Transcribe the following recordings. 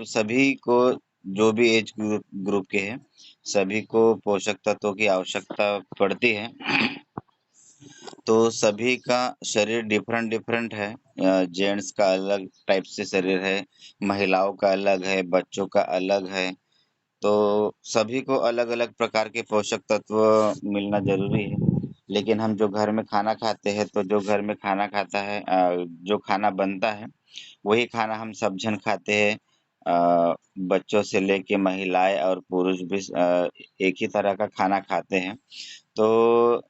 मतलब सभी को, जो भी एज ग्रुप ग्रुप के हैं, सभी को पोषक तत्वों की आवश्यकता पड़ती है। तो सभी का शरीर डिफरेंट डिफरेंट है। जेंट्स का अलग टाइप से शरीर है, महिलाओं का अलग है, बच्चों का अलग है। तो सभी को अलग अलग प्रकार के पोषक तत्व मिलना जरूरी है। लेकिन हम जो घर में खाना खाते हैं, तो जो घर में खाना खाता है, जो खाना बनता है, वही खाना हम सब जन खाते हैं। बच्चों से लेके महिलाएं और पुरुष भी एक ही तरह का खाना खाते हैं। तो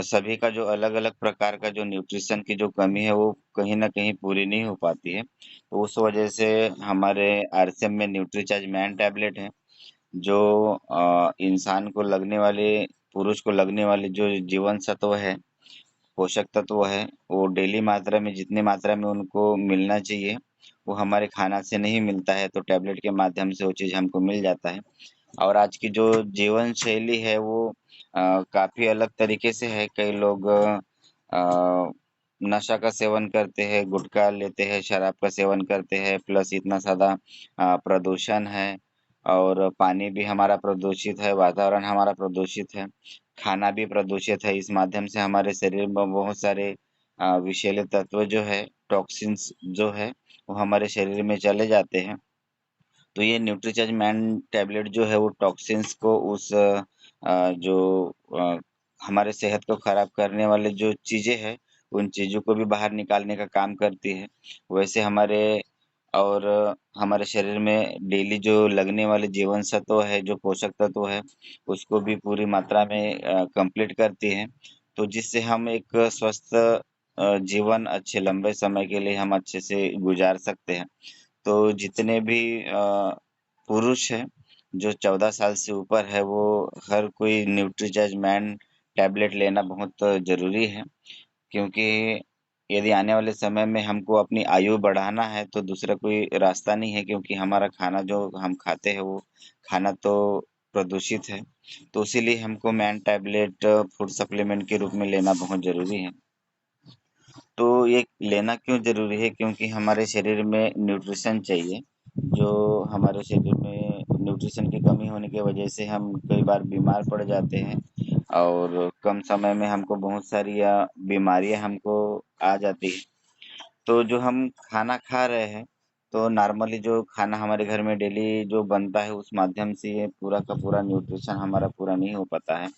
सभी का जो अलग-अलग प्रकार का जो न्यूट्रिशन की जो कमी है, वो कहीं न कहीं पूरी नहीं हो पाती है। तो उस वजह से हमारे आरसीएम में न्यूट्रीचार्ज मैन टैबलेट है, जो इंसान को लगने वाले, पुरुष को लगने वाले जो जीवन सत्व है, पोषक तत्व है, वो डेली मात्रा में, जितनी मात्रा में उनको मिलना चाहिए, वो हमारे खाना से नहीं मिलता है, तो टैबलेट के माध्यम से वो चीज़ हमको मिल जाता है। और आज की जो जीवन शैली है, वो काफ़ी अलग तरीके से है। कई लोग नशा का सेवन करते हैं, गुटखा लेते हैं, शराब का सेवन करते हैं, प्लस इतना ज़्यादा प्रदूषण है, और पानी भी हमारा प्रदूषित है, वातावरण हमारा प्रदूषित है, खाना भी प्रदूषित है। इस माध्यम से हमारे शरीर में बहुत सारे विषैले तत्व जो है, टॉक्सिन्स जो है, वो हमारे शरीर में चले जाते हैं। तो ये न्यूट्रीचार्ज मैन टैबलेट जो है, वो टॉक्सिन्स को, उस जो अ, हमारे सेहत को खराब करने वाले जो चीजें हैं, उन चीजों को भी बाहर निकालने का काम करती है। वैसे और हमारे शरीर में डेली जो लगने वाले जीवन सत्व है, जो पोषक तत्व है, उसको भी पूरी मात्रा में कंप्लीट करती है। तो जिससे हम एक स्वस्थ जीवन अच्छे लंबे समय के लिए हम अच्छे से गुजार सकते हैं। तो जितने भी पुरुष हैं, जो 14 साल से ऊपर है, वो हर कोई न्यूट्रीचार्ज मैन टैबलेट लेना बहुत ज़रूरी है। क्योंकि यदि आने वाले समय में हमको अपनी आयु बढ़ाना है, तो दूसरा कोई रास्ता नहीं है, क्योंकि हमारा खाना जो हम खाते हैं, वो खाना तो प्रदूषित है। तो इसीलिए हमको मैन टैबलेट फूड सप्लीमेंट के रूप में लेना बहुत ज़रूरी है। तो ये लेना क्यों ज़रूरी है? क्योंकि हमारे शरीर में न्यूट्रिशन चाहिए, जो हमारे शरीर में न्यूट्रिशन की कमी होने की वजह से हम कई बार बीमार पड़ जाते हैं, और कम समय में हमको बहुत सारी बीमारियां हमको आ जाती हैं। तो जो हम खाना खा रहे हैं, तो नॉर्मली जो खाना हमारे घर में डेली जो बनता है, उस माध्यम से ये पूरा का पूरा न्यूट्रिशन हमारा पूरा नहीं हो पाता है।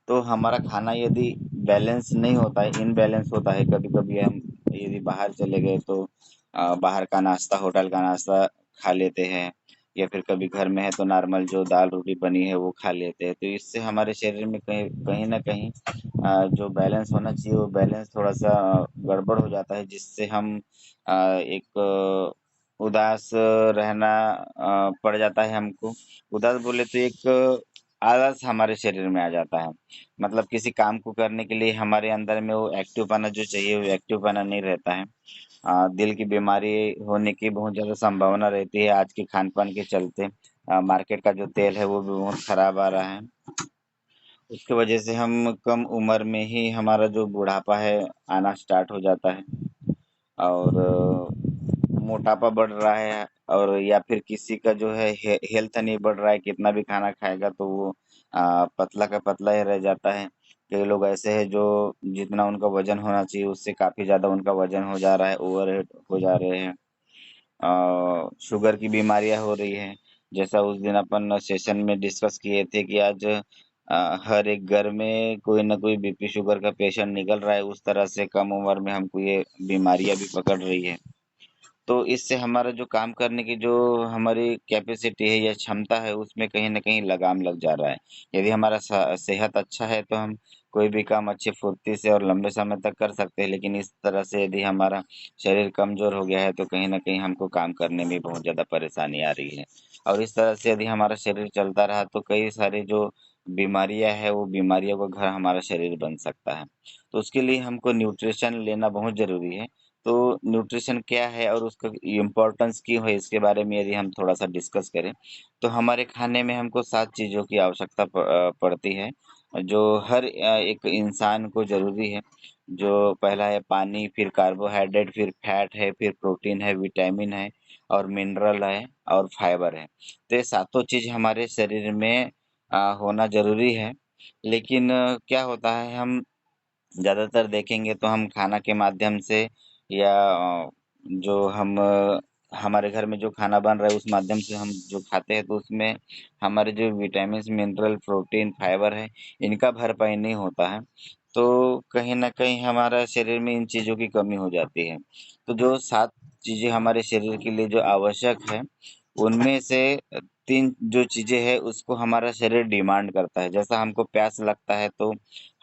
तो हमारा खाना यदि बैलेंस नहीं होता है, इनबैलेंस होता है, कभी-कभी हम यदि बाहर चले गए, तो बाहर का नाश्ता, होटल का नाश्ता खा लेते हैं, या फिर कभी घर में है तो नॉर्मल जो दाल-रोटी बनी है वो खा लेते हैं। तो इससे हमारे शरीर में कहीं कहीं न कहीं जो बैलेंस होना चाहिए, वो बैलेंस थोड़ा-सा गड़बड़ हो जाता है, जिससे हम एक उदास रहना पड़ जाता है हमको। उदास बोले तो एक आलस हमारे शरीर में आ जाता है। मतलब किसी काम को करने के लिए हमारे अंदर में वो एक्टिवपना जो चाहिए, वो एक्टिवपना नहीं रहता है। दिल की बीमारी होने की बहुत ज़्यादा संभावना रहती है आज के खान-पान के चलते। मार्केट का जो तेल है, वो भी बहुत खराब आ रहा है। उसकी वजह से हम कम उम्र में ही हमारा जो बुढ़ापा है, आना स्टार्ट हो जाता है, और मोटापा बढ़ रहा है, और या फिर किसी का जो है हेल्थ नहीं बढ़ रहा है, कितना भी खाना खाएगा तो वो पतला का पतला ही रह जाता है। कई लोग ऐसे हैं जो जितना उनका वजन होना चाहिए, उससे काफी ज्यादा उनका वजन हो जा रहा है, ओवरवेट हो जा रहे हैं। शुगर की बीमारियां हो रही है। जैसा उस दिन अपन सेशन में डिस्कस किए थे कि आज हर एक घर में कोई ना कोई बीपी शुगर का पेशेंट निकल रहा है, उस तरह से कम उम्र में हमको ये बीमारियां भी पकड़ रही है। तो इससे हमारा जो काम करने की जो हमारी कैपेसिटी है या क्षमता है, उसमें कहीं न कहीं लगाम लग जा रहा है। यदि हमारा सेहत अच्छा है, तो हम कोई भी काम अच्छी फुर्ती से और लंबे समय तक कर सकते हैं, लेकिन इस तरह से यदि हमारा शरीर कमज़ोर हो गया है, तो कहीं न कहीं हमको काम करने में बहुत ज़्यादा परेशानी आ रही है। और इस तरह से यदि हमारा शरीर चलता रहा, तो कई सारी जो बीमारियाँ हैं, वो बीमारियों का घर हमारा शरीर बन सकता है। तो उसके लिए हमको न्यूट्रिशन लेना बहुत ज़रूरी है। तो न्यूट्रिशन क्या है और उसका इम्पोर्टेंस क्यों है, इसके बारे में यदि हम थोड़ा-सा डिस्कस करें, तो हमारे खाने में हमको 7 चीज़ों की आवश्यकता पड़ती है, जो हर एक इंसान को ज़रूरी है। जो पहला है पानी, फिर कार्बोहाइड्रेट, फिर फैट है, फिर प्रोटीन है, विटामिन है और मिनरल है और फाइबर है। तो ये सातों चीज़ हमारे शरीर में होना ज़रूरी है। लेकिन क्या होता है, हम ज़्यादातर देखेंगे तो हम खाना के माध्यम से या जो हम हमारे घर में जो खाना बन रहा है उस माध्यम से हम जो खाते हैं तो उसमें हमारे जो विटामिन्स, मिनरल, प्रोटीन, फाइबर है, इनका भरपाई नहीं होता है। तो कहीं न कहीं हमारा शरीर में इन चीज़ों की कमी हो जाती है। तो जो 7 चीज़ें हमारे शरीर के लिए जो आवश्यक है, उनमें से 3 जो चीज़ें हैं उसको हमारा शरीर डिमांड करता है। जैसा हमको प्यास लगता है तो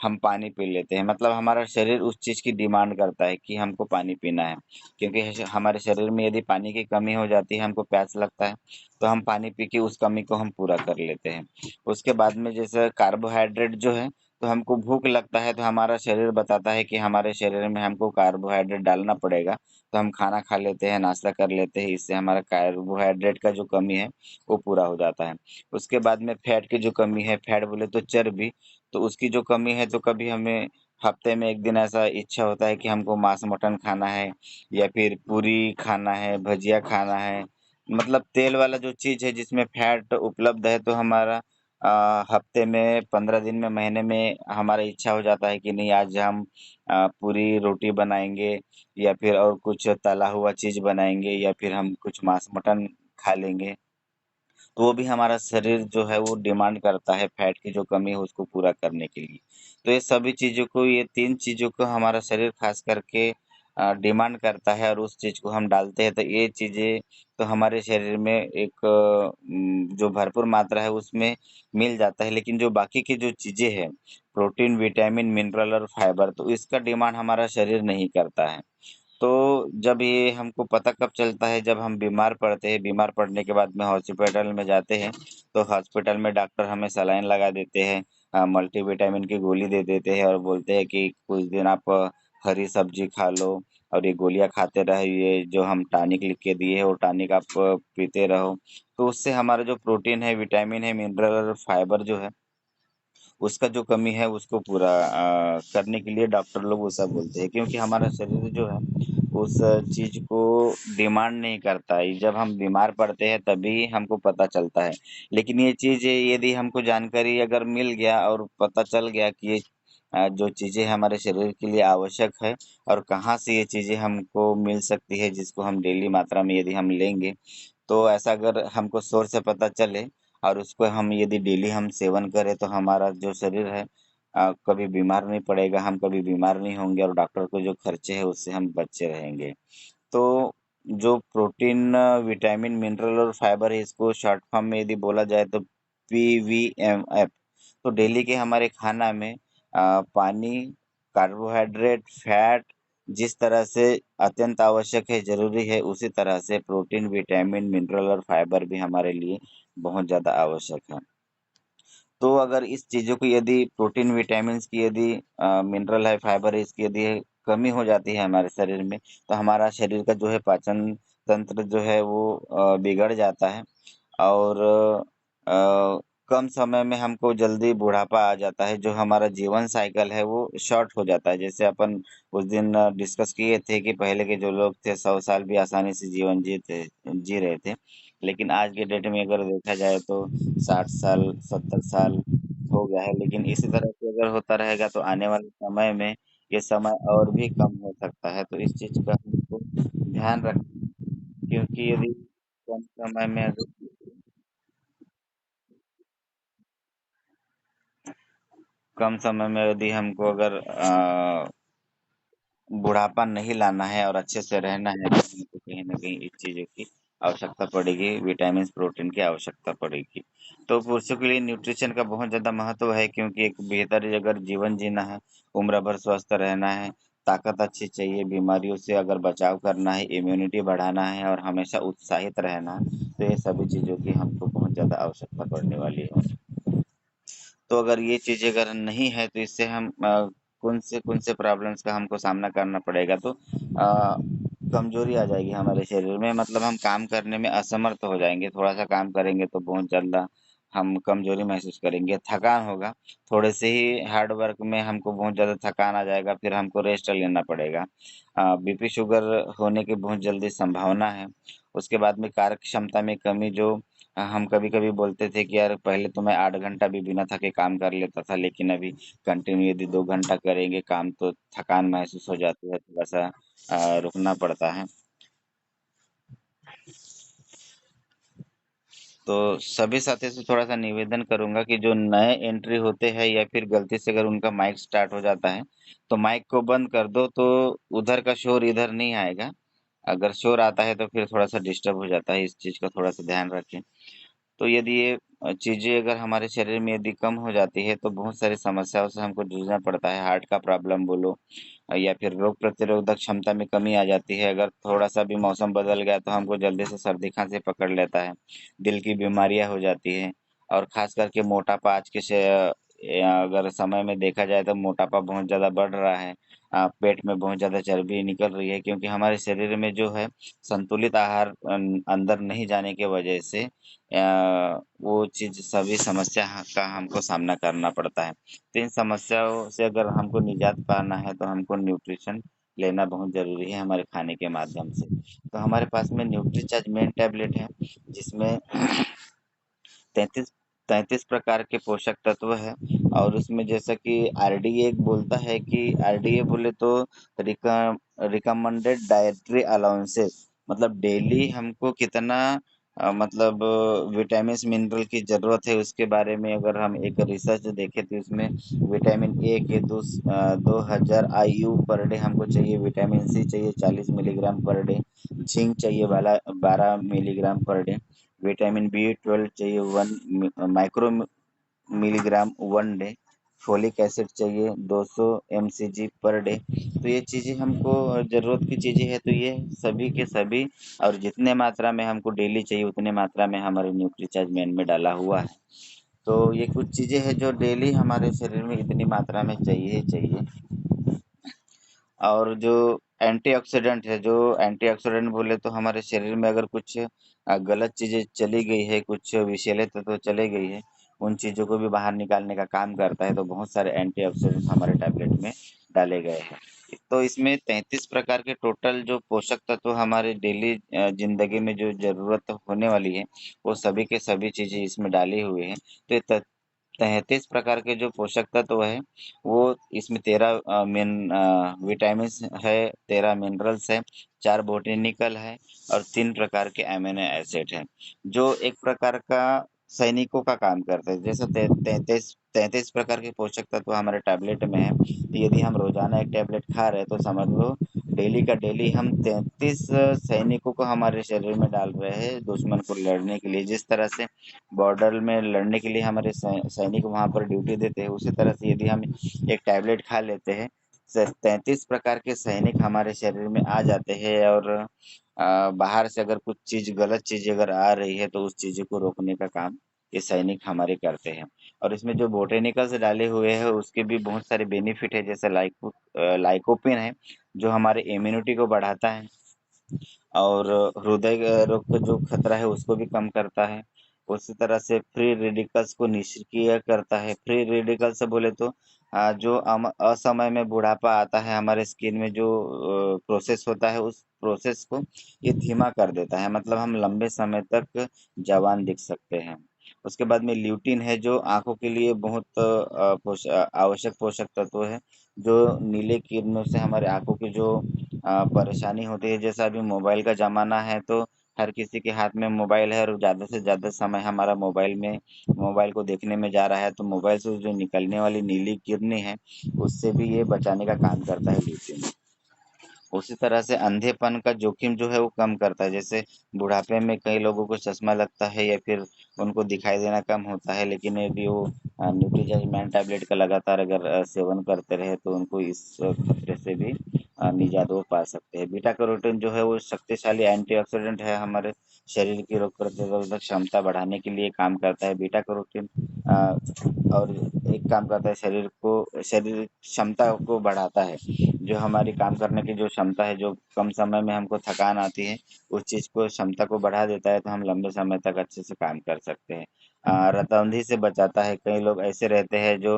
हम पानी पी लेते हैं, मतलब हमारा शरीर उस चीज़ की डिमांड करता है कि हमको पानी पीना है। क्योंकि हमारे शरीर में यदि पानी की कमी हो जाती है, हमको प्यास लगता है, तो हम पानी पी के उस कमी को हम पूरा कर लेते हैं। उसके बाद में जैसे कार्बोहाइड्रेट जो है, तो हमको भूख लगता है तो हमारा शरीर बताता है कि हमारे शरीर में हमको कार्बोहाइड्रेट डालना पड़ेगा, तो हम खाना खा लेते हैं, नाश्ता कर लेते हैं, इससे हमारा कार्बोहाइड्रेट का जो कमी है, वो पूरा हो जाता है। उसके बाद में फैट की जो कमी है, फैट बोले तो चर्बी, तो उसकी जो कमी है तो कभी हमें हफ्ते में 1 दिन ऐसा इच्छा होता है कि हमको मांस मटन खाना है या फिर पूरी खाना है, भजिया खाना है। मतलब तेल वाला जो चीज़ है जिसमें फैट उपलब्ध है तो हमारा हफ्ते में, 15 दिन में, महीने में हमारा इच्छा हो जाता है कि नहीं आज हम पूरी रोटी बनाएँगे या फिर और कुछ तला हुआ चीज़ बनाएँगे या फिर हम कुछ मांस मटन खा लेंगे। तो वो भी हमारा शरीर जो है वो डिमांड करता है फैट की जो कमी है उसको पूरा करने के लिए। तो ये सभी चीज़ों को, ये 3 चीज़ों को हमारा शरीर ख़ास करके डिमांड करता है और उस चीज़ को हम डालते हैं तो ये चीज़ें तो हमारे शरीर में एक जो भरपूर मात्रा है उसमें मिल जाता है। लेकिन जो बाकी की जो चीज़ें हैं, प्रोटीन, विटामिन, मिनरल और फाइबर, तो इसका डिमांड हमारा शरीर नहीं करता है। तो जब ये हमको पता कब चलता है, जब हम बीमार पड़ते हैं, बीमार पड़ने के बाद में हॉस्पिटल में जाते हैं, तो हॉस्पिटल में डॉक्टर हमें सलाइन लगा देते हैं, मल्टीविटामिन की गोली दे देते हैं और बोलते हैं कि कुछ दिन आप हरी सब्जी खा लो और ये गोलियाँ खाते रहिए, जो हम टॉनिक लिख के दिए हैं वो टॉनिक आप पीते रहो। तो उससे हमारा जो प्रोटीन है, विटामिन है, मिनरल और फाइबर जो है उसका जो कमी है उसको पूरा करने के लिए डॉक्टर लोग वो सब बोलते हैं, क्योंकि हमारा शरीर जो है उस चीज़ को डिमांड नहीं करता है। जब हम बीमार पड़ते हैं तभी हमको पता चलता है। लेकिन ये चीज़ यदि हमको जानकारी अगर मिल गया और पता चल गया कि ये जो चीज़ें हमारे शरीर के लिए आवश्यक है और कहाँ से ये चीज़ें हमको मिल सकती है जिसको हम डेली मात्रा में यदि हम लेंगे, तो ऐसा अगर हमको सोर्स से पता चले और उसको हम यदि डेली हम सेवन करें तो हमारा जो शरीर है कभी बीमार नहीं पड़ेगा, हम कभी बीमार नहीं होंगे और डॉक्टर को जो खर्चे हैं उससे हम बचे रहेंगे। तो जो प्रोटीन, विटामिन, मिनरल और फाइबर है इसको शॉर्ट फॉर्म में यदि बोला जाए तो पीवीएमएफ। तो डेली के हमारे खाना में पानी, कार्बोहाइड्रेट, फैट जिस तरह से अत्यंत आवश्यक है, ज़रूरी है, उसी तरह से प्रोटीन, विटामिन, मिनरल और फाइबर भी हमारे लिए बहुत ज़्यादा आवश्यक है। तो अगर इस चीज़ों की यदि प्रोटीन, विटामिन्स की यदि मिनरल है, फाइबर है, इसकी यदि कमी हो जाती है हमारे शरीर में, तो हमारा शरीर का जो है पाचन तंत्र जो है वो बिगड़ जाता है और अ, कम समय में हमको जल्दी बुढ़ापा आ जाता है, जो हमारा जीवन साइकिल है वो शॉर्ट हो जाता है। जैसे अपन उस दिन डिस्कस किए थे कि पहले के जो लोग थे 100 साल भी आसानी से जीवन जी रहे थे। लेकिन आज के डेट में अगर देखा जाए तो 60 साल, 70 साल हो गया है। लेकिन इसी तरह से अगर होता रहेगा तो आने वाले समय में ये समय और भी कम हो सकता है। तो इस चीज़ का हमको ध्यान रख, क्योंकि यदि कम समय में अगर कम समय में यदि हमको अगर बुढ़ापा नहीं लाना है और अच्छे से रहना है तो हमको कहीं न कहीं इस चीज़ों की आवश्यकता पड़ेगी, विटामिन्स, प्रोटीन की आवश्यकता पड़ेगी। तो पुरुषों के लिए न्यूट्रिशन का बहुत ज़्यादा महत्व है, क्योंकि एक बेहतर अगर जीवन जीना है, उम्र भर स्वस्थ रहना है, ताकत अच्छी चाहिए, बीमारियों से अगर बचाव करना है, इम्यूनिटी बढ़ाना है और हमेशा उत्साहित रहना है, तो ये सभी चीज़ों की हमको बहुत ज़्यादा आवश्यकता पड़ने वाली है। तो अगर ये चीज़ अगर नहीं है तो इससे हम कौन से प्रॉब्लम्स का हमको सामना करना पड़ेगा, तो कमज़ोरी आ जाएगी हमारे शरीर में, मतलब हम काम करने में असमर्थ हो जाएँगे, थोड़ा-सा काम करेंगे तो बहुत ज़्यादा हम कमजोरी महसूस करेंगे, थकान होगा। थोड़े से ही हार्ड वर्क में हमको बहुत ज़्यादा थकान आ जाएगा, फिर हमको रेस्ट लेना पड़ेगा। बीपी शुगर होने की बहुत जल्दी संभावना है। उसके बाद में कार्य क्षमता में कमी, जो हम कभी-कभी बोलते थे कि यार पहले तो मैं 8 घंटा भी बिना थके काम कर लेता था, लेकिन अभी कंटिन्यू यदि 2 घंटा करेंगे काम तो थकान महसूस हो जाती है, थोड़ा-सा रुकना पड़ता है। तो सभी साथियों से थोड़ा-सा निवेदन करूँगा कि जो नए एंट्री होते हैं या फिर गलती से अगर उनका माइक स्टार्ट हो जाता है, तो माइक को बंद कर दो, तो उधर का शोर इधर नहीं आएगा। अगर शोर आता है तो फिर थोड़ा-सा डिस्टर्ब हो जाता है, इस चीज़ का थोड़ा-सा ध्यान रखें। तो यदि ये चीज़ें अगर हमारे शरीर में यदि कम हो जाती है, तो बहुत सारी समस्याओं से हमको जूझना पड़ता है। हार्ट का प्रॉब्लम बोलो, या फिर रोग प्रतिरोधक क्षमता में कमी आ जाती है। अगर थोड़ा-सा भी मौसम बदल गया तो हमको जल्दी से सर्दी-खाँसी पकड़ लेता है। दिल की बीमारियाँ हो जाती हैं, और ख़ास करके मोटापा आज के अगर समय में देखा जाए तो मोटापा बहुत ज़्यादा बढ़ रहा है। पेट में बहुत ज़्यादा चर्बी निकल रही है, क्योंकि हमारे शरीर में जो है संतुलित आहार अंदर नहीं जाने की वजह से वो चीज़, सभी समस्या का हमको सामना करना पड़ता है। तो इन समस्याओं से अगर हमको निजात पाना है तो हमको न्यूट्रिशन लेना बहुत ज़रूरी है हमारे खाने के माध्यम से। तो हमारे पास में न्यूट्रीचार्ज मेन टैबलेट है, जिसमें 33 33 प्रकार के पोषक तत्व है। और उसमें जैसा कि आरडीए एक बोलता है कि आरडीए बोले तो रिकमेंडेड डाइटरी अलाउंसेस, मतलब डेली हमको कितना मतलब विटामिन मिनरल की ज़रूरत है, उसके बारे में अगर हम एक रिसर्च देखें तो इसमें विटामिन ए के 2000 आईयू पर डे हमको चाहिए। विटामिन सी चाहिए 40 मिलीग्राम पर डे। जिंक चाहिए वाला 12 milligram per day. Vitamin B 12 चाहिए 1 milligram one day. Folic acid चाहिए 200 mcg पर डे। तो ये चीज़ें हमको ज़रूरत की चीज़ें हैं, तो ये सभी के सभी, और जितने मात्रा में हमको डेली चाहिए उतने मात्रा में हमारे न्यूट्रीचार्ज मेन में डाला हुआ है। तो ये कुछ चीज़ें हैं जो डेली हमारे शरीर में इतनी मात्रा में चाहिए ही चाहिए। और जो एंटीऑक्सीडेंट है, जो एंटीऑक्सीडेंट बोले तो हमारे शरीर में अगर कुछ गलत चीज़ें चली गई है, कुछ विषैले तत्व चले गई है, उन चीज़ों को भी बाहर निकालने का काम करता है। तो बहुत सारे एंटीऑक्सीडेंट हमारे टैबलेट में डाले गए हैं। तो इसमें 33 प्रकार के टोटल जो पोषक तत्व हमारे डेली ज़िंदगी में जो ज़रूरत होने वाली है, वो सभी के सभी चीज़ें इसमें डाली हुई हैं। तो ये 33 प्रकार के जो पोषक तत्व है, वो इसमें 13 मेन विटामिन्स है, 13 मिनरल्स है, 4 बोटेनिकल है, और 3 प्रकार के अमीनो एसिड है, जो एक प्रकार का सैनिकों का काम करते हैं। जैसे 33 प्रकार के पोषक तत्व हमारे टैबलेट में है, तो यदि हम रोजाना एक टैबलेट खा रहे हैं तो समझ लो डेली का डेली हम 33 सैनिकों को हमारे शरीर में डाल रहे हैं दुश्मन को लड़ने के लिए। जिस तरह से बॉर्डर में लड़ने के लिए हमारे सैनिक वहां पर ड्यूटी देते हैं, उसी तरह से यदि हम एक टैबलेट खा लेते हैं, 33 प्रकार के सैनिक हमारे शरीर में आ जाते हैं। और बाहर से अगर कुछ चीज, गलत चीज अगर आ रही है तो उस चीज को रोकने का काम ये सैनिक हमारे करते हैं। और इसमें जो बोटेनिकल्स डाले हुए हैं उसके भी बहुत सारे बेनिफिट है, जैसे लाइकोपिन है जो हमारे इम्यूनिटी को बढ़ाता है, और हृदय रोग का जो खतरा है उसको भी कम करता है। उसी तरह से फ्री रेडिकल्स को निष्क्रिय करता है। फ्री रेडिकल से बोले तो जो असमय में बुढ़ापा आता है, हमारे स्किन में जो प्रोसेस होता है उस प्रोसेस को ये धीमा कर देता है, मतलब हम लंबे समय तक जवान दिख सकते हैं। उसके बाद में ल्यूटिन है जो आंखों के लिए बहुत आवश्यक पोषक तत्व है, जो नीले किरणों से हमारे आंखों की जो परेशानी होती है। जैसा अभी मोबाइल का ज़माना है तो हर किसी के हाथ में मोबाइल है, और ज़्यादा से ज़्यादा समय हमारा मोबाइल को देखने में जा रहा है, तो मोबाइल से जो निकलने वाली नीली किरणें हैं उससे भी ये बचाने का काम करता है ल्यूटिन। उसी तरह से अंधेपन का जोखिम जो है वो कम करता है। जैसे बुढ़ापे में कई लोगों को चश्मा लगता है या फिर उनको दिखाई देना कम होता है, लेकिन यदि वो न्यूट्रीजन टैबलेट का लगातार अगर सेवन करते रहे तो उनको इस खतरे से भी निजात वो पा सकते हैं। बीटा कैरोटीन जो है वो शक्तिशाली एंटीऑक्सीडेंट है, हमारे शरीर की रोग प्रतिरोधक क्षमता बढ़ाने के लिए काम करता है बीटा कैरोटीन। और एक काम करता है शरीर क्षमता को बढ़ाता है, जो हमारी काम करने की जो क्षमता है, जो कम समय में हमको थकान आती है, उस चीज़ को क्षमता को बढ़ा देता है, तो हम लंबे समय तक अच्छे से काम कर सकते हैं। रतौंधी से बचाता है, कई लोग ऐसे रहते हैं जो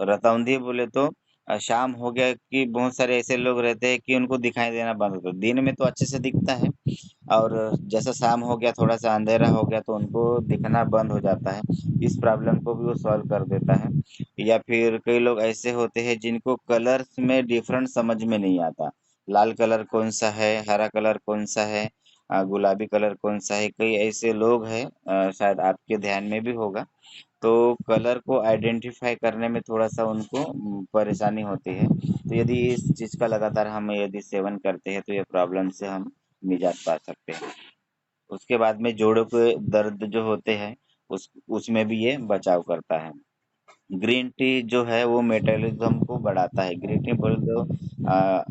रतौंधी बोले तो शाम हो गया कि बहुत सारे ऐसे लोग रहते हैं कि उनको दिखाई देना बंद होता है। दिन में तो अच्छे से दिखता है, और जैसा शाम हो गया, थोड़ा-सा अंधेरा हो गया, तो उनको दिखना बंद हो जाता है। इस प्रॉब्लम को भी वो सॉल्व कर देता है। या फिर कई लोग ऐसे होते हैं जिनको कलर्स में डिफरेंस समझ में नहीं आता। लाल कलर कौन-सा है, हरा कलर कौन-सा है, गुलाबी कलर कौन-सा है। कई ऐसे लोग हैं, शायद आपके ध्यान में भी होगा, तो कलर को आइडेंटिफ़ाई करने में थोड़ा-सा उनको परेशानी होती है। तो यदि इस चीज़ का लगातार हम यदि सेवन करते हैं, तो ये प्रॉब्लम से हम निजात पा सकते हैं। उसके बाद में जोड़ों के दर्द जो होते हैं, उसमें भी ये बचाव करता है। ग्रीन टी जो है वो मेटाबॉलिज्म को बढ़ाता है। ग्रीन टी बोले तो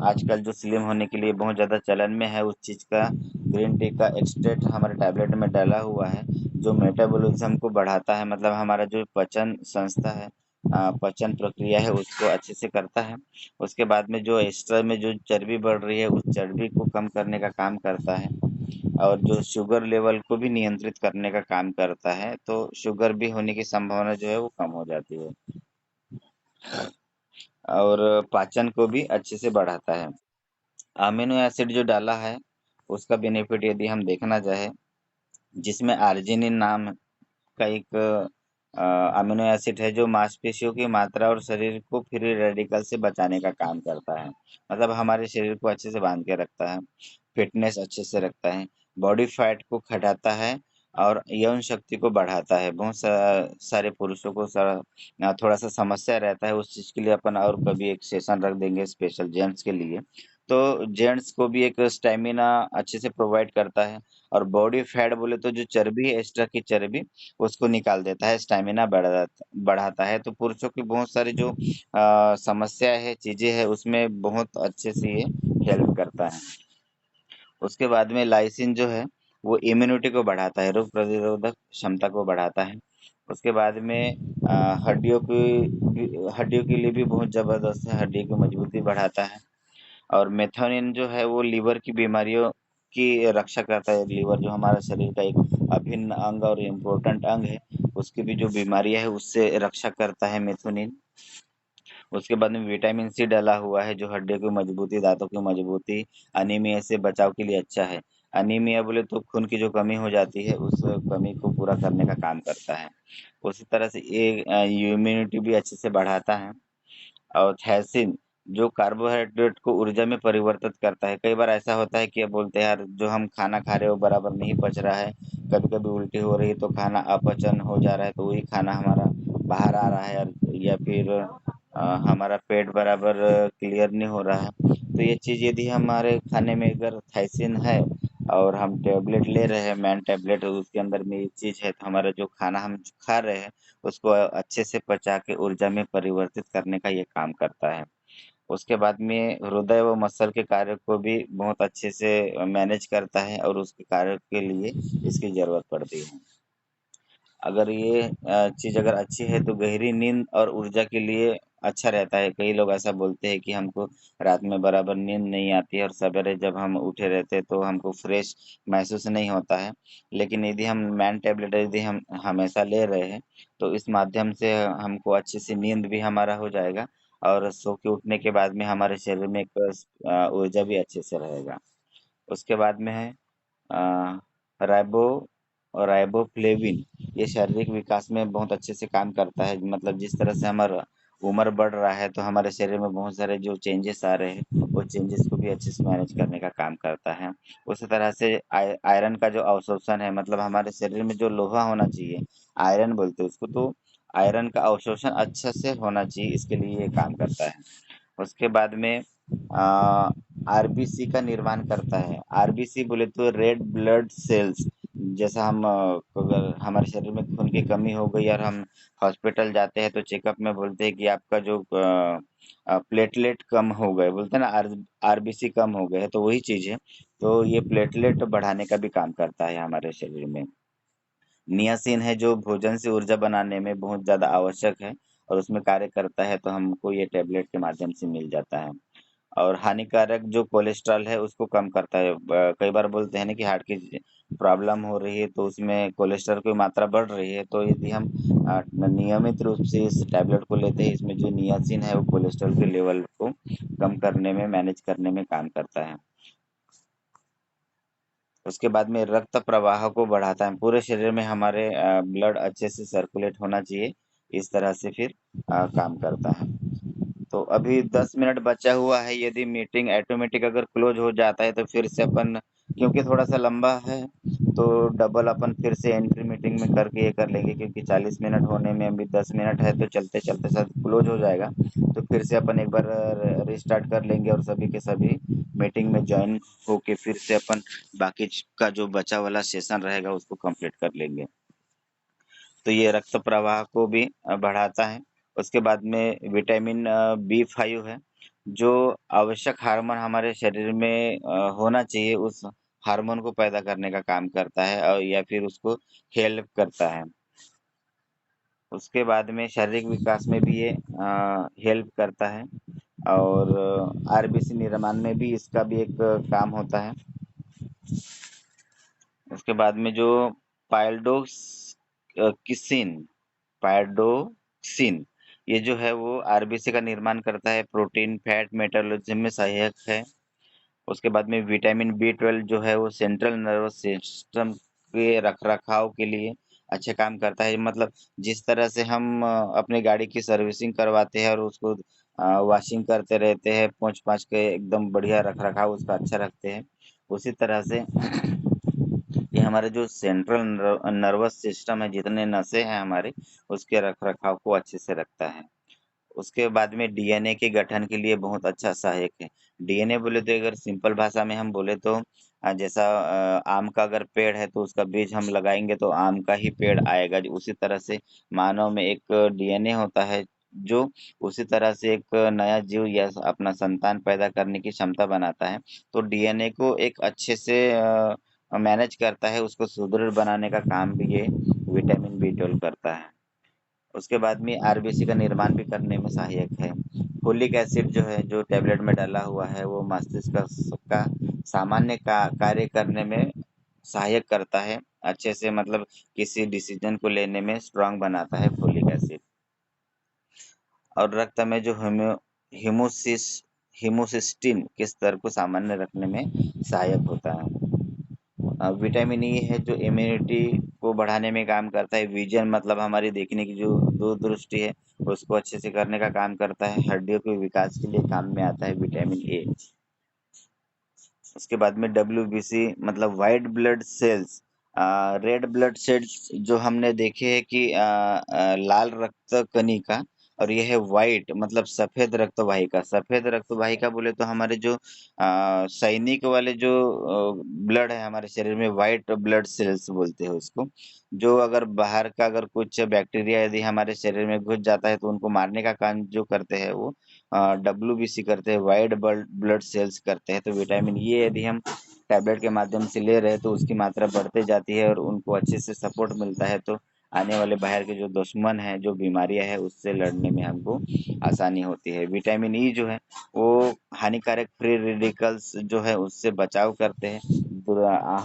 आजकल जो स्लिम होने के लिए बहुत ज़्यादा चलन में है, उस चीज़ का ग्रीन टी का एक्सट्रैक्ट हमारे टैबलेट में डाला हुआ है, जो मेटाबॉलिज्म को बढ़ाता है, मतलब हमारा जो पचन संस्था है, पचन प्रक्रिया है, उसको अच्छे से करता है। उसके बाद में जो एक्स्ट्रा में जो चर्बी बढ़ रही है, उस चर्बी को कम करने का काम करता है, और जो शुगर लेवल को भी नियंत्रित करने का काम करता है, तो शुगर भी होने की संभावना जो है वो कम हो जाती है। और पाचन को भी अच्छे से बढ़ाता है। अमीनो एसिड जो डाला है, उसका बेनिफिट यदि हम देखना चाहे, जिसमें आर्जिनिन नाम का एक अमीनो एसिड है, जो मांसपेशियों की मात्रा और शरीर को फ्री रेडिकल से बचाने का काम करता है। मतलब हमारे शरीर को अच्छे से बांध के रखता है, फिटनेस अच्छे से रखता है, बॉडी फैट को घटाता है, और यौन शक्ति को बढ़ाता है। बहुत सारे पुरुषों को थोड़ा सा समस्या रहता है, उस चीज़ के लिए अपन और कभी एक सेशन रख देंगे स्पेशल जेंट्स के लिए। तो जेंट्स को भी एक स्टेमिना अच्छे से प्रोवाइड करता है, और बॉडी फैट बोले तो जो चर्बी है, एक्स्ट्रा की चर्बी, उसको निकाल देता है, स्टैमिना बढ़ाता है। तो पुरुषों की बहुत सारी जो समस्या है, चीज़ें हैं, उसमें बहुत अच्छे से ये हेल्प करता है। उसके बाद में लाइसिन जो है, वो इम्यूनिटी को बढ़ाता है, रोग प्रतिरोधक क्षमता को बढ़ाता है। उसके बाद में हड्डियों के लिए भी बहुत ज़बरदस्त है, हड्डी की मजबूती बढ़ाता है। और मेथोनिन जो है वो लीवर की बीमारियों की रक्षा करता है। लीवर जो हमारा शरीर का एक अभिन्न अंग और इम्पोर्टेंट अंग है, उसकी भी जो बीमारियां है उससे रक्षा करता है मेथोनिन। उसके बाद में विटामिन सी डाला हुआ है, जो हड्डियों की मजबूती, दांतों की मजबूती, अनीमिया से बचाव के लिए अच्छा है। अनीमिया बोले तो खून की जो कमी हो जाती है, उस कमी को पूरा करने का काम करता है। उसी तरह से ये इम्यूनिटी भी अच्छे से बढ़ाता है। और थायसिन जो कार्बोहाइड्रेट को ऊर्जा में परिवर्तित करता है। कई बार ऐसा होता है कि अब बोलते हैं यार, जो हम खाना खा रहे हो बराबर नहीं पच रहा है, कभी कभी उल्टी हो रही है, तो खाना अपचन हो जा रहा है, तो वही खाना हमारा बाहर आ रहा है, या फिर हमारा पेट बराबर क्लियर नहीं हो रहा है। तो ये चीज़ यदि हमारे खाने में अगर थायसिन है, और हम टेबलेट ले रहे हैं, मैन टेबलेट, उसके अंदर में ये चीज़ है, तो हमारा जो खाना हम खा रहे हैं, उसको अच्छे से पचा के ऊर्जा में परिवर्तित करने का ये काम करता है। उसके बाद में हृदय व मसल के कार्य को भी बहुत अच्छे से मैनेज करता है, और उसके कार्य के लिए इसकी ज़रूरत पड़ती है। अगर ये चीज़ अगर अच्छी है, तो गहरी नींद और ऊर्जा के लिए अच्छा रहता है। कई लोग ऐसा बोलते हैं कि हमको रात में बराबर नींद नहीं आती है, और सवेरे जब हम उठे रहते हैं तो हमको फ्रेश महसूस नहीं होता है। लेकिन यदि हम मैन टेबलेट यदि हम हमेशा ले रहे हैं, तो इस माध्यम से हमको अच्छी सी नींद भी हमारा हो जाएगा, और सो के उठने के बाद में हमारे शरीर में एक ऊर्जा भी अच्छे से रहेगा। उसके बाद में है अ, राइबो राइबोफ्लेविन। ये शारीरिक विकास में बहुत अच्छे से काम करता है। मतलब जिस तरह से हमारा उम्र बढ़ रहा है, तो हमारे शरीर में बहुत सारे जो चेंजेस आ रहे हैं, वो चेंजेस को भी अच्छे से मैनेज करने का काम करता है। उसी तरह से आयरन का जो अवशोषण है, मतलब हमारे शरीर में जो लोहा होना चाहिए, आयरन बोलते हैं उसको, तो आयरन का अवशोषण अच्छा से होना चाहिए, इसके लिए ये काम करता है। उसके बाद में आरबीसी का निर्माण करता है। आरबीसी बोले तो रेड ब्लड सेल्स, जैसा हम अगर हमारे शरीर में खून की कमी हो गई और हम हॉस्पिटल जाते हैं तो चेकअप में बोलते हैं कि आपका जो प्लेटलेट कम हो गए, बोलते हैं ना, आरबीसी कम हो गए हैं, तो वही चीज़ है। तो ये प्लेटलेट बढ़ाने का भी काम करता है हमारे शरीर में। नियासिन है जो भोजन से ऊर्जा बनाने में बहुत ज़्यादा आवश्यक है और उसमें कार्य करता है, तो हमको ये टैबलेट के माध्यम से मिल जाता है। और हानिकारक जो कोलेस्ट्रॉल है उसको कम करता है। कई बार बोलते हैं ना कि हार्ट की प्रॉब्लम हो रही है तो उसमें कोलेस्ट्रॉल की मात्रा बढ़ रही है, तो यदि हम नियमित रूप से इस टैबलेट को लेते हैं, इसमें जो नियासिन है वो कोलेस्ट्रॉल के लेवल को कम करने में, मैनेज करने में काम करता है। उसके बाद में रक्त प्रवाह को बढ़ाता है। पूरे शरीर में हमारे ब्लड अच्छे से सर्कुलेट होना चाहिए, इस तरह से फिर काम करता है। तो अभी 10 मिनट बचा हुआ है, यदि मीटिंग ऑटोमेटिक अगर क्लोज हो जाता है तो फिर से अपन, क्योंकि थोड़ा सा लंबा है, तो डबल अपन फिर से एंट्री मीटिंग में करके ये कर लेंगे, क्योंकि 40 मिनट होने में अभी 10 मिनट है, तो चलते चलते सब क्लोज हो जाएगा। तो फिर से अपन एक बार रिस्टार्ट कर लेंगे और सभी के सभी मीटिंग में ज्वाइन होके फिर से अपन बाकी का जो बचा वाला सेशन रहेगा उसको कंप्लीट कर लेंगे। तो ये रक्त प्रवाह को भी बढ़ाता है। उसके बाद में विटामिन बी 5 है, जो आवश्यक हार्मोन हमारे शरीर में होना चाहिए, उस हार्मोन को पैदा करने का काम करता है और या फिर उसको हेल्प करता है। उसके बाद में शारीरिक विकास में भी ये हेल्प करता है और आरबीसी निर्माण में भी इसका भी एक काम होता है। उसके बाद में जो पाइल्डोस किसिन पायडोक्सिन, ये जो है वो आरबीसी का निर्माण करता है, प्रोटीन, फैट मेटाबॉलिज्म में सहायक है। उसके बाद में विटामिन बी 12 जो है वो सेंट्रल नर्वस सिस्टम के रखरखाव के लिए अच्छा काम करता है। मतलब जिस तरह से हम अपनी गाड़ी की सर्विसिंग करवाते हैं और उसको वॉशिंग करते रहते हैं, पोंछ पाछ के एकदम बढ़िया रखरखाव उसका अच्छा रखते हैं, उसी तरह से ये हमारे जो सेंट्रल नर्वस सिस्टम है, जितने नसें हैं हमारे, उसके रखरखाव को अच्छे से रखता है। उसके बाद में डीएनए के गठन के लिए बहुत अच्छा सहायक है। डीएनए बोले तो अगर सिंपल भाषा में हम बोले तो जैसा आम का अगर पेड़ है तो उसका बीज हम लगाएंगे तो आम का ही पेड़ आएगा। उसी तरह से मानव में एक डीएनए होता है, जो उसी तरह से एक नया जीव या अपना संतान पैदा करने की क्षमता बनाता है। तो डीएनए को एक अच्छे से मैनेज करता है, उसको सुदृढ़ बनाने का काम भी ये विटामिन बी 12 करता है। उसके बाद में आरबीसी का निर्माण भी करने में सहायक है। फोलिक एसिड जो है, जो टैबलेट में डाला हुआ है, वो मस्तिष्क का सामान्य का कार्य करने में सहायक करता है अच्छे से, मतलब किसी डिसीजन को लेने में स्ट्रांग बनाता है फोलिक एसिड। और रक्त में जो हिमोसिस हिमोसिस्टिन के स्तर को सामान्य रखने में सहायक होता है। विटामिन ई है जो इम्यूनिटी को बढ़ाने में काम करता है। विजन मतलब हमारी देखने की जो दूरदृष्टि है उसको अच्छे से करने का काम करता है। हड्डियों के विकास के लिए काम में आता है विटामिन ए। उसके बाद में डब्ल्यूबीसी मतलब white blood cells, red blood cells जो हमने देखे हैं कि लाल रक्त कणिका, और यह है वाइट मतलब सफेद रक्त वाहिका। सफेद रक्त वाहिका बोले तो हमारे जो सैनिक वाले जो ब्लड है हमारे शरीर में, वाइट ब्लड सेल्स बोलते हैं उसको। जो अगर बाहर का अगर कुछ बैक्टीरिया यदि हमारे शरीर में घुस जाता है तो उनको मारने का काम जो करते हैं वो डब्ल्यूबीसी करते हैं, वाइट ब्लड सेल्स करते हैं। तो विटामिन ये यदि हम टैबलेट के माध्यम से ले रहे हैं तो उसकी मात्रा बढ़ते जाती है और उनको अच्छे से सपोर्ट मिलता है, तो आने वाले बाहर के जो दुश्मन है, जो बीमारियां है, उससे लड़ने में हमको आसानी होती है। विटामिन ई जो है वो हानिकारक फ्री रेडिकल्स जो है उससे बचाव करते हैं,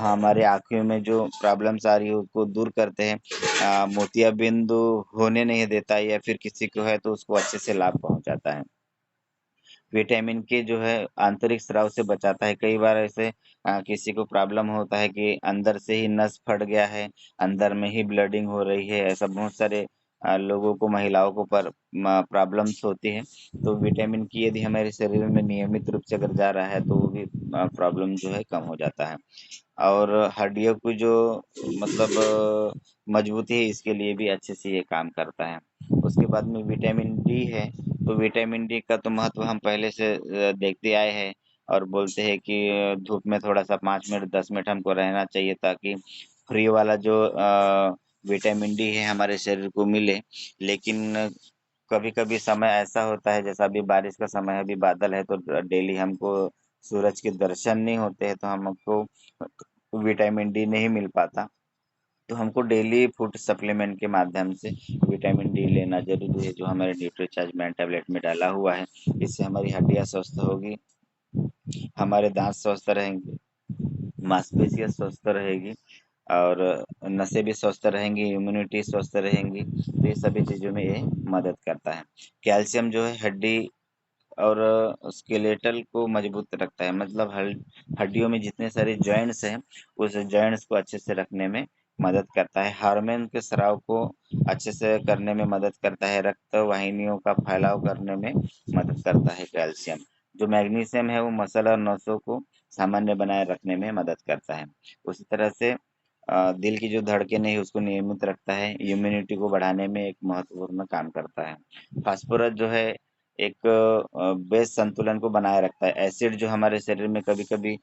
हमारे आँखों में जो प्रॉब्लम्स आ रही है उसको दूर करते हैं, मोतियाबिंद होने नहीं देता, या फिर किसी को है तो उसको अच्छे से लाभ पहुँचाता है। विटामिन के जो है आंतरिक स्राव से बचाता है। कई बार ऐसे किसी को प्रॉब्लम होता है कि अंदर से ही नस फट गया है, अंदर में ही ब्लीडिंग हो रही है, ऐसा बहुत सारे लोगों को, महिलाओं को पर प्रॉब्लम्स होती है। तो विटामिन की यदि हमारे शरीर में नियमित रूप से अगर जा रहा है तो वो भी प्रॉब्लम जो है कम हो जाता है। और हड्डियों की जो मतलब मजबूती है, इसके लिए भी अच्छे से ये काम करता है। उसके बाद में विटामिन डी है, तो विटामिन डी का तो महत्व हम पहले से देखते आए हैं और बोलते हैं कि धूप में थोड़ा सा 5 मिनट 10 मिनट हमको रहना चाहिए, ताकि फ्री वाला जो विटामिन डी है हमारे शरीर को मिले। लेकिन कभी-कभी समय ऐसा होता है, जैसा अभी बारिश का समय है, अभी बादल है, तो डेली हमको सूरज के दर्शन नहीं होते हैं, तो हमको विटामिन डी नहीं मिल पाता। तो हमको डेली फूड सप्लीमेंट के माध्यम से विटामिन डी लेना जरूरी है, जो हमारे न्यूट्रीचार्ज मैन टैबलेट में डाला हुआ है। इससे हमारी हड्डियां स्वस्थ होगी, हमारे दांत स्वस्थ रहेंगे, मांसपेशियां स्वस्थ रहेगी, और नसें भी स्वस्थ रहेंगी, इम्यूनिटी स्वस्थ रहेंगी। तो ये सभी चीज़ों में ये मदद करता है। कैल्शियम जो है हड्डी और स्केलेटल को मजबूत रखता है, मतलब हड्डियों में जितने सारे जॉइंट्स हैं, उस जॉइंट्स को अच्छे से रखने में मदद करता है। हार्मोन के स्राव को अच्छे से करने में मदद करता है। रक्त वाहिनियों का फैलाव करने में मदद करता है कैल्शियम। जो मैग्नीशियम है वो मसल और नसों को सामान्य बनाए रखने में मदद करता है। उसी तरह से दिल की जो धड़कन है उसको नियमित रखता है, इम्यूनिटी को बढ़ाने में एक महत्वपूर्ण काम करता है। फास्फोरस जो है एक बेस संतुलन को बनाए रखता है। एसिड जो हमारे शरीर में कभी-कभी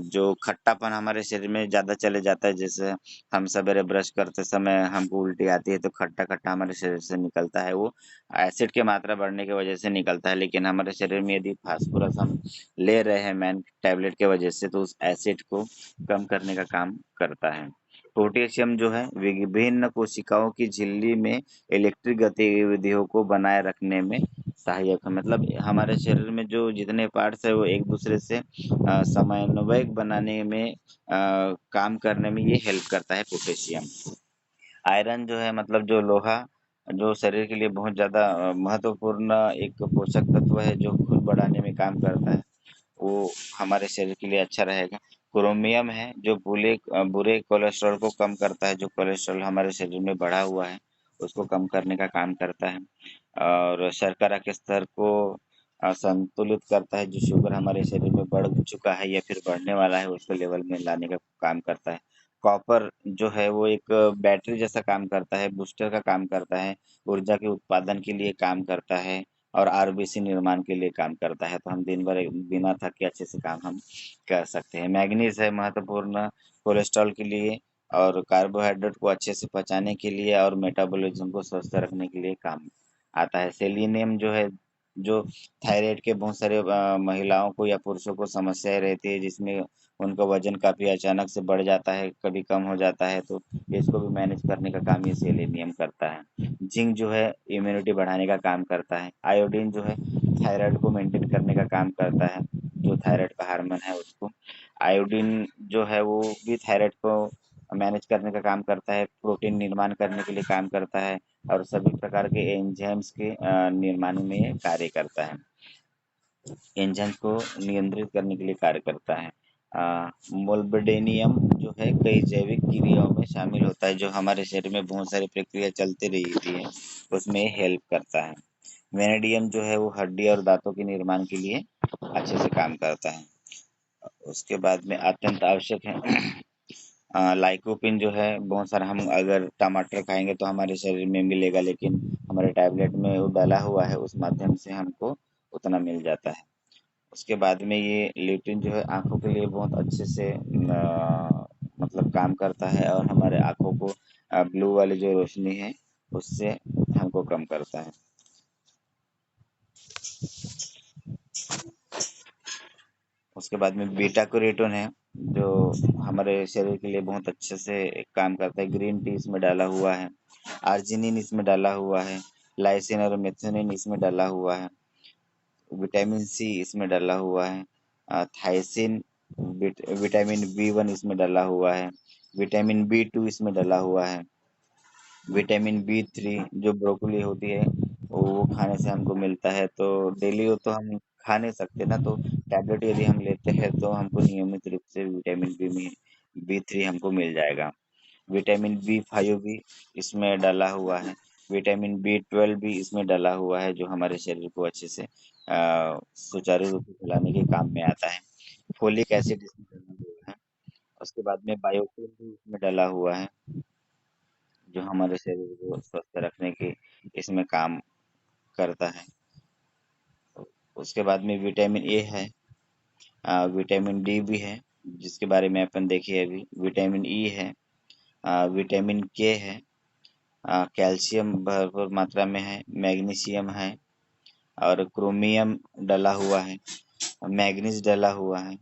जो खट्टापन हमारे शरीर में ज़्यादा चले जाता है, जैसे हम सवेरे ब्रश करते समय हमको उल्टी आती है, तो खट्टा-खट्टा हमारे शरीर से निकलता है, वो एसिड की मात्रा बढ़ने की वजह से निकलता है। लेकिन हमारे शरीर में यदि फास्फोरस हम ले रहे हैं मैन टैबलेट की वजह से, तो उस एसिड को कम करने का काम करता है। पोटेशियम जो है विभिन्न कोशिकाओं की झिल्ली में इलेक्ट्रिक गतिविधियों को बनाए रखने में सहायक है। मतलब हमारे शरीर में जो जितने पार्ट्स है वो एक दूसरे से समन्वय बनाने में काम करने में ये हेल्प करता है पोटेशियम। आयरन जो है मतलब जो लोहा, जो शरीर के लिए बहुत ज़्यादा महत्वपूर्ण एक पोषक तत्व है, जो खून बढ़ाने में काम करता है, वो हमारे शरीर के लिए अच्छा रहेगा। क्रोमियम है जो बुरे कोलेस्ट्रॉल को कम करता है, जो कोलेस्ट्रॉल हमारे शरीर में बढ़ा हुआ है उसको कम करने का काम करता है। और शर्करा के स्तर को संतुलित करता है, जो शुगर हमारे शरीर में बढ़ चुका है या फिर बढ़ने वाला है उसको लेवल में लाने का काम करता है। कॉपर जो है वो एक बैटरी जैसा काम करता है, बूस्टर का काम करता है, ऊर्जा के उत्पादन के लिए काम करता है, और आरबीसी निर्माण के लिए काम करता है। तो हम दिन भर बिना थके अच्छे से काम हम कर सकते हैं। मैग्नीज है महत्वपूर्ण कोलेस्ट्रॉल के लिए, और कार्बोहाइड्रेट को अच्छे से पचाने के लिए, और मेटाबॉलिज्म को स्वस्थ रखने के लिए काम आता है। सेलेनियम जो है, जो थायराइड के बहुत सारे महिलाओं को या पुरुषों को समस्याएं रहती है, जिसमें उनका वजन काफी अचानक से बढ़ जाता है, कभी कम हो जाता है, तो इसको भी मैनेज करने का काम ये सेलेनियम करता है। जिंक जो है इम्यूनिटी बढ़ाने का काम करता है। आयोडीन जो है थायराइड को मेंटेन करने का काम करता है, जो थायराइड का हार्मोन है उसको। आयोडीन जो है वो भी थायराइड को मैनेज करने का काम करता है, प्रोटीन निर्माण करने के लिए काम करता है, और सभी प्रकार के एंजाइम्स के निर्माण में ये कार्य करता है। एंजाइम्स को नियंत्रित करने के लिए कार्य करता है। मोल्बेडेनियम जो है कई जैविक क्रियाओं में शामिल होता है, जो हमारे शरीर में बहुत सारी प्रक्रिया चलती रहती है, उसमें हेल्प करता है। वेनेडियम जो है वो हड्डी और दांतों के निर्माण के लिए अच्छे से काम करता है। उसके बाद में अत्यंत आवश्यक है लाइकोपिन जो है, बहुत सारा हम अगर टमाटर खाएंगे तो हमारे शरीर में मिलेगा, लेकिन हमारे टैबलेट में वो डाला हुआ है, उस माध्यम से हमको उतना मिल जाता है। उसके बाद में ये ल्यूटिन जो है आँखों के लिए बहुत अच्छे से मतलब काम करता है, और हमारे आँखों को ब्लू वाली जो रोशनी है उससे हमको कम करता है। उसके बाद में बीटा कैरोटीन है, जो हमारे शरीर के लिए बहुत अच्छे से एक काम करता है। ग्रीन टी इसमें डाला हुआ है, आर्जिनिन इसमें डाला हुआ है, लाइसिन और मेथिओनिन इसमें डाला हुआ है, विटामिन सी इसमें डाला हुआ है, थायसिन, विटामिन बी 1 इसमें डाला हुआ है, विटामिन बी 2 इसमें डाला हुआ है, विटामिन बी 3 जो ब्रोकली होती है वो खाने से हमको मिलता है। तो डेली वो तो हम खा नहीं सकते ना, तो टैबलेट यदि हम लेते हैं तो हमको नियमित रूप से विटामिन बी 3 हमको मिल जाएगा। विटामिन बी 5 भी इसमें डाला हुआ है, विटामिन बी 12 भी इसमें डाला हुआ है, जो हमारे शरीर को अच्छे से सुचारू रूप से चलाने के काम में आता है। फोलिक एसिड इसमें डाला हुआ है। उसके बाद में बायोटिन भी इसमें डाला हुआ है, जो हमारे शरीर को स्वस्थ रखने की इसमें काम करता है। उसके बाद में विटामिन ए है, विटामिन डी भी है, जिसके बारे में अपन देखे अभी, विटामिन ई है, विटामिन के है, कैल्शियम भरपूर मात्रा में है, मैग्नीशियम है और क्रोमियम डला हुआ है, मैग्नीज डला हुआ है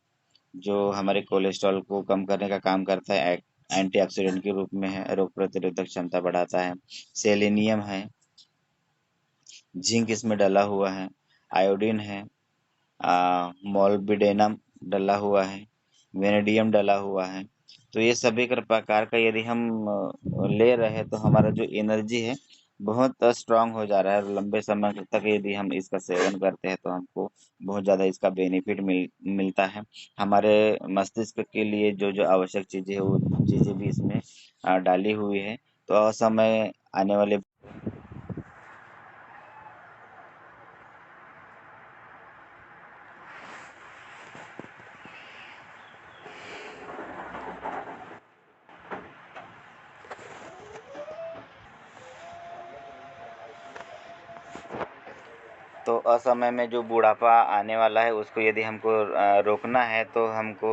जो हमारे कोलेस्ट्रॉल को कम करने का काम करता है, एंटीऑक्सीडेंट के रूप में है, रोग प्रतिरोधक क्षमता बढ़ाता है। सेलेनियम है, जिंक इसमें डला हुआ है, आयोडीन है, मोल्बिडेनम डला हुआ है, वेनेडियम डला हुआ है। तो ये सभी प्रकार का यदि हम ले रहे हैं तो हमारा जो एनर्जी है बहुत स्ट्रांग हो जा रहा है, और लंबे समय तक यदि हम इसका सेवन करते हैं तो हमको बहुत ज़्यादा इसका बेनिफिट मिलता है। हमारे मस्तिष्क के लिए जो जो आवश्यक चीज़ें हैं वो चीज़ें भी इसमें डाली हुई है। तो असमय आने वाले तो असमय में जो बुढ़ापा आने वाला है उसको यदि हमको रोकना है तो हमको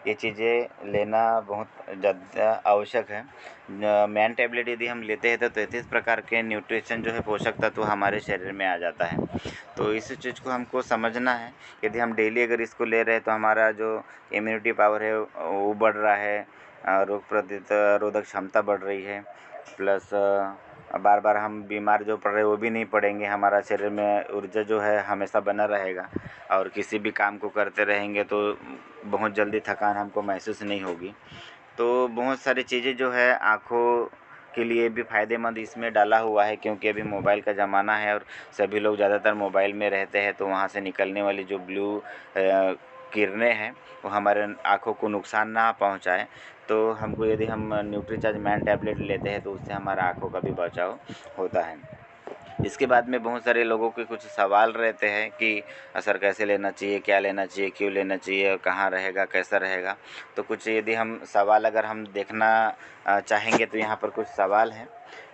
ये चीज़ें लेना बहुत ज़्यादा आवश्यक है। मैन टैबलेट यदि हम लेते हैं तो 33 प्रकार के न्यूट्रिशन जो है पोषक तत्व हमारे शरीर में आ जाता है। तो इस चीज़ को हमको समझना है। यदि हम डेली अगर इसको ले रहे हैं तो हमारा जो इम्यूनिटी पावर है वो बढ़ रहा है, रोग प्रतिरोधक क्षमता बढ़ रही है, प्लस बार बार हम बीमार जो पड़ रहे हैं वो भी नहीं पड़ेंगे। हमारा शरीर में ऊर्जा जो है हमेशा बना रहेगा और किसी भी काम को करते रहेंगे तो बहुत जल्दी थकान हमको महसूस नहीं होगी। तो बहुत सारी चीज़ें जो है आँखों के लिए भी फ़ायदेमंद इसमें डाला हुआ है, क्योंकि अभी मोबाइल का ज़माना है और सभी लोग ज़्यादातर मोबाइल में रहते हैं, तो वहाँ से निकलने वाली जो ब्लू किरणें हैं वो हमारे आँखों को नुकसान ना पहुँचाए। तो हमको यदि हम न्यूट्रीचार्ज मैन टैबलेट लेते हैं तो उससे हमारा आँखों का भी बचाव होता है। इसके बाद में बहुत सारे लोगों के कुछ सवाल रहते हैं कि सर कैसे लेना चाहिए, क्या लेना चाहिए, क्यों लेना चाहिए, कहाँ रहेगा, कैसा रहेगा। तो कुछ यदि हम सवाल अगर हम देखना चाहेंगे तो यहाँ पर कुछ सवाल हैं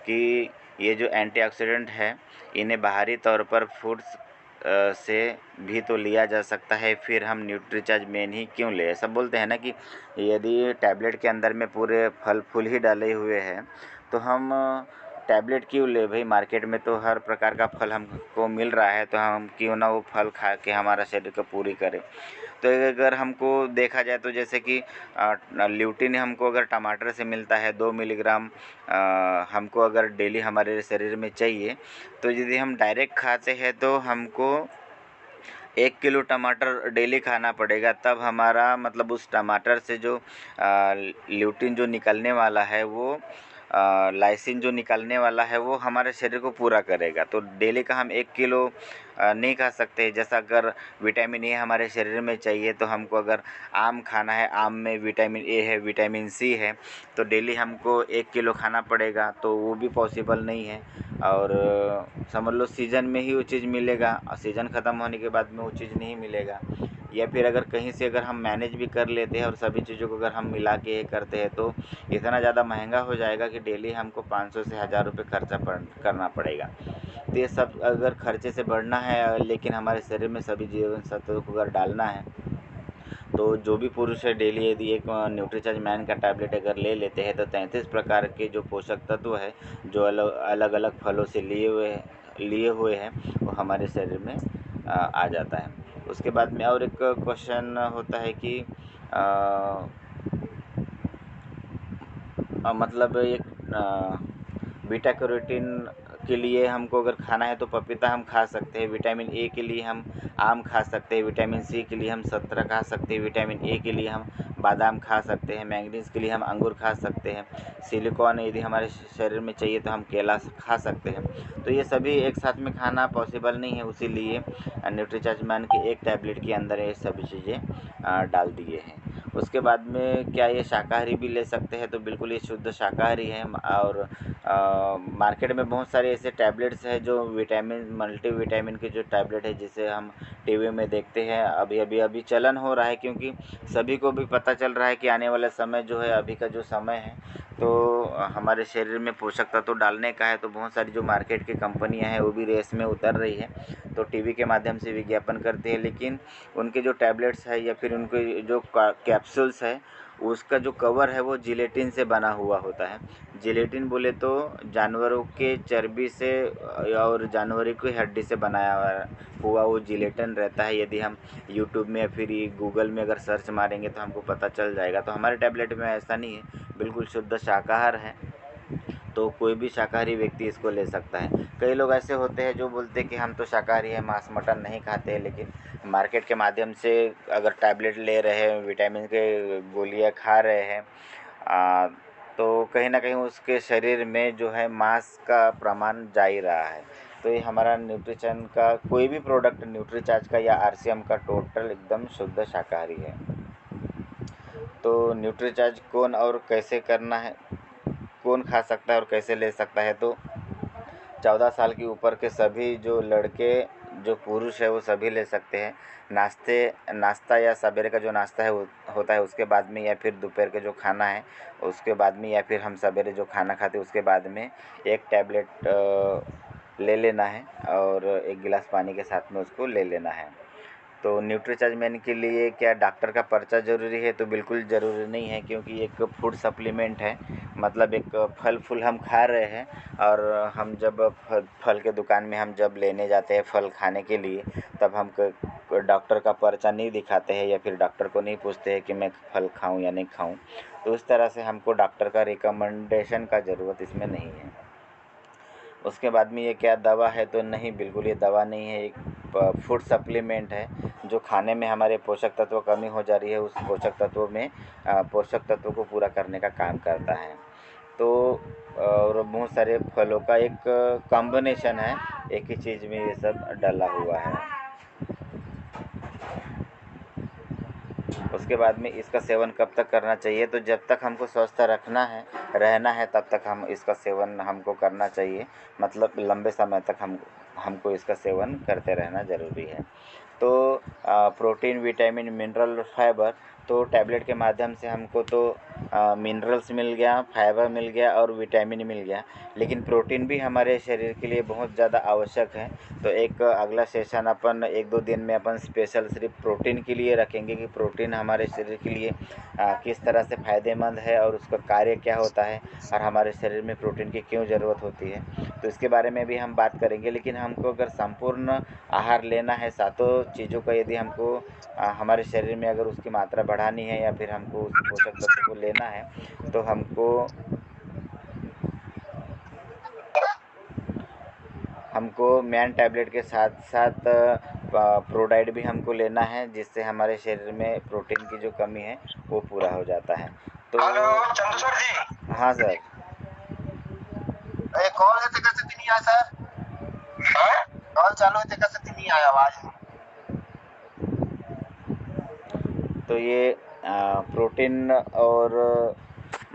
कि ये जो एंटीऑक्सीडेंट है इन्हें बाहरी तौर पर फूड्स से भी तो लिया जा सकता है, फिर हम न्यूट्रीचार्ज मेन ही क्यों लें। सब बोलते हैं ना कि यदि टैबलेट के अंदर में पूरे फल फूल ही डाले हुए हैं तो हम टैबलेट क्यों ले भाई, मार्केट में तो हर प्रकार का फल हमको मिल रहा है, तो हम क्यों ना वो फल खा के हमारा शरीर को पूरी करें। तो अगर हमको देखा जाए तो जैसे कि ल्यूटिन हमको अगर टमाटर से मिलता है 2 मिलीग्राम, हमको अगर डेली हमारे शरीर में चाहिए, तो यदि हम डायरेक्ट खाते हैं तो हमको 1 किलो टमाटर डेली खाना पड़ेगा, तब हमारा मतलब उस टमाटर से जो ल्यूटिन जो निकलने वाला है वो लाइसिन जो निकलने वाला है वो हमारे शरीर को पूरा करेगा। तो डेली का हम 1 किलो नहीं खा सकते। जैसा अगर विटामिन ए हमारे शरीर में चाहिए तो हमको अगर आम खाना है, आम में विटामिन ए है, विटामिन सी है, तो डेली हमको 1 किलो खाना पड़ेगा, तो वो भी पॉसिबल नहीं है। और समझ लो सीज़न में ही वो चीज़ मिलेगा और सीज़न ख़त्म होने के बाद में वो चीज़ नहीं मिलेगा। या फिर अगर कहीं से अगर हम मैनेज भी कर लेते हैं और सभी चीज़ों को अगर हम मिला के करते हैं तो इतना ज़्यादा महंगा हो जाएगा कि डेली हमको 500 से 1000 रुपये खर्चा करना पड़ेगा। तो ये सब अगर खर्चे से बढ़ना है, लेकिन हमारे शरीर में सभी जीवन सत्वों को अगर डालना है, तो जो भी पुरुष है डेली यदि एक न्यूट्रीचार्ज मैन का टैबलेट अगर ले लेते हैं तो 33 प्रकार के जो पोषक तत्व है जो अलग अलग फलों से लिए हुए हैं वो हमारे शरीर में आ जाता है। उसके बाद में और एक क्वेश्चन होता है कि मतलब एक बीटा कैरोटीन के लिए हमको अगर खाना है तो पपीता हम खा सकते हैं, विटामिन ए के लिए हम आम खा सकते हैं, विटामिन सी के लिए हम संतरा खा सकते हैं, विटामिन ए के लिए हम बादाम खा सकते हैं, मैंगनीज के लिए हम अंगूर खा सकते हैं, सिलिकॉन यदि हमारे शरीर में चाहिए तो हम केला खा सकते हैं। तो ये सभी एक साथ में खाना पॉसिबल नहीं है, इसीलिए न्यूट्रीचार्ज मैन के एक टैबलेट के अंदर ये सभी चीज़ें डाल दिए हैं। उसके बाद में क्या ये शाकाहारी भी ले सकते हैं, तो बिल्कुल ये शुद्ध शाकाहारी है। और मार्केट में बहुत सारे ऐसे टैबलेट्स हैं जो विटामिन मल्टीविटामिन के जो टैबलेट है जिसे हम टीवी में देखते हैं, अभी चलन हो रहा है, क्योंकि सभी को भी पता चल रहा है कि आने वाला समय जो है अभी का जो समय है तो हमारे शरीर में पोषक तत्व डालने का है। तो बहुत सारी जो मार्केट की कंपनियां हैं वो भी रेस में उतर रही है, तो टीवी के माध्यम से विज्ञापन करती है, लेकिन उनके जो टैबलेट्स है या फिर उनके जो कैप्सूल्स है उसका जो कवर है वो जिलेटिन से बना हुआ होता है। जिलेटिन बोले तो जानवरों के चर्बी से और जानवरों की हड्डी से बनाया हुआ वो जिलेटिन रहता है। यदि हम यूट्यूब में या फिर गूगल में अगर सर्च मारेंगे तो हमको पता चल जाएगा। तो हमारे टैबलेट में ऐसा नहीं है, बिल्कुल शुद्ध शाकाहार है, तो कोई भी शाकाहारी व्यक्ति इसको ले सकता है। कई लोग ऐसे होते हैं जो बोलते हैं कि हम तो शाकाहारी हैं, मांस मटन नहीं खाते हैं, लेकिन मार्केट के माध्यम से अगर टैबलेट ले रहे हैं, विटामिन के गोलियां खा रहे हैं, तो कहीं ना कहीं उसके शरीर में जो है मांस का प्रमाण जा ही रहा है। तो ये हमारा न्यूट्रिशन का कोई भी प्रोडक्ट न्यूट्रीचार्ज का या आरसीएम का टोटल एकदम शुद्ध शाकाहारी है। तो न्यूट्रीचार्ज कौन और कैसे करना है, कौन खा सकता है और कैसे ले सकता है? तो 14 साल के ऊपर के सभी जो लड़के, जो पुरुष है, वो सभी ले सकते हैं। नाश्ता या सवेरे का जो नाश्ता है वो होता है उसके बाद में, या फिर दोपहर के जो खाना है उसके बाद में, या फिर हम सवेरे जो खाना खाते हैं उसके बाद में एक टैबलेट ले लेना है और एक गिलास पानी के साथ में उसको ले लेना है। तो न्यूट्रीचार्ज मैन के लिए क्या डॉक्टर का पर्चा ज़रूरी है? तो बिल्कुल ज़रूरी नहीं है, क्योंकि एक फूड सप्लीमेंट है। मतलब एक फल फूल हम खा रहे हैं, और हम जब फल के दुकान में हम जब लेने जाते हैं फल खाने के लिए, तब हम डॉक्टर का पर्चा नहीं दिखाते हैं, या फिर डॉक्टर को नहीं पूछते हैं कि मैं फल खाऊं या नहीं खाऊं। तो उस तरह से हमको डॉक्टर का रिकमेंडेशन का ज़रूरत इसमें नहीं है। उसके बाद में ये क्या दवा है? तो नहीं, बिल्कुल ये दवा नहीं है, एक फूड सप्लीमेंट है जो खाने में हमारे पोषक तत्व कमी हो जा रही है, उस पोषक तत्व को पूरा करने का काम करता है। तो और बहुत सारे फलों का एक कॉम्बिनेशन है, एक ही चीज़ में ये सब डला हुआ है। उसके बाद में इसका सेवन कब तक करना चाहिए? तो जब तक हमको स्वस्थ रहना है तब तक हम इसका सेवन हमको करना चाहिए। मतलब लंबे समय तक हमको इसका सेवन करते रहना ज़रूरी है। तो प्रोटीन, विटामिन, मिनरल, फाइबर, तो टैबलेट के माध्यम से हमको तो मिनरल्स मिल गया, फाइबर मिल गया और विटामिन मिल गया, लेकिन प्रोटीन भी हमारे शरीर के लिए बहुत ज़्यादा आवश्यक है। तो एक अगला सेशन अपन 1-2 दिन में अपन स्पेशल सिर्फ प्रोटीन के लिए रखेंगे कि प्रोटीन हमारे शरीर के लिए किस तरह से फ़ायदेमंद है और उसका कार्य क्या होता है, और हमारे शरीर में प्रोटीन की क्यों ज़रूरत होती है। तो इसके बारे में भी हम बात करेंगे। लेकिन हमको अगर संपूर्ण आहार लेना है, सातों चीज़ों का यदि हमको हमारे शरीर में अगर उसकी मात्रा बढ़ानी है, या फिर हमको उस पोषक तत्व को लेना है, तो हमको मैन टैबलेट के साथ साथ प्रोडाइड भी हमको लेना है, जिससे हमारे शरीर में प्रोटीन की जो कमी है वो पूरा हो जाता है। तो हेलो चंद्रशेखर जी। हाँ सर। कॉल है कैसे नहीं आया सर? कॉल चालू है कैसे नहीं आया आवाज? तो ये प्रोटीन और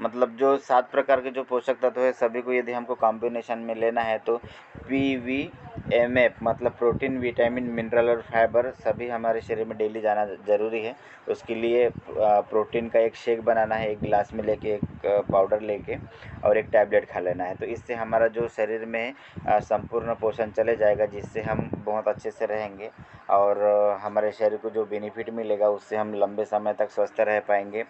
मतलब जो 7 प्रकार के जो पोषक तत्व है सभी को यदि हमको कॉम्बिनेशन में लेना है, तो PVMF मतलब प्रोटीन, विटामिन, मिनरल और फाइबर सभी हमारे शरीर में डेली जाना ज़रूरी है। उसके लिए प्रोटीन का एक शेक बनाना है, एक गिलास में लेके, एक पाउडर लेके, और एक टैबलेट खा लेना है। तो इससे हमारा जो शरीर में संपूर्ण पोषण चले जाएगा, जिससे हम बहुत अच्छे से रहेंगे, और हमारे शरीर को जो बेनिफिट मिलेगा उससे हम लंबे समय तक स्वस्थ रह पाएंगे,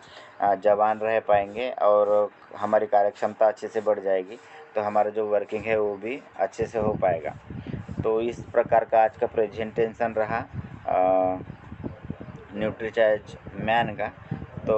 जवान रह पाएंगे, और हमारी कार्यक्षमता अच्छे से बढ़ जाएगी। तो हमारा जो वर्किंग है वो भी अच्छे से हो पाएगा। तो इस प्रकार का आज का प्रेजेंटेशन रहा न्यूट्रीचार्ज मैन का। तो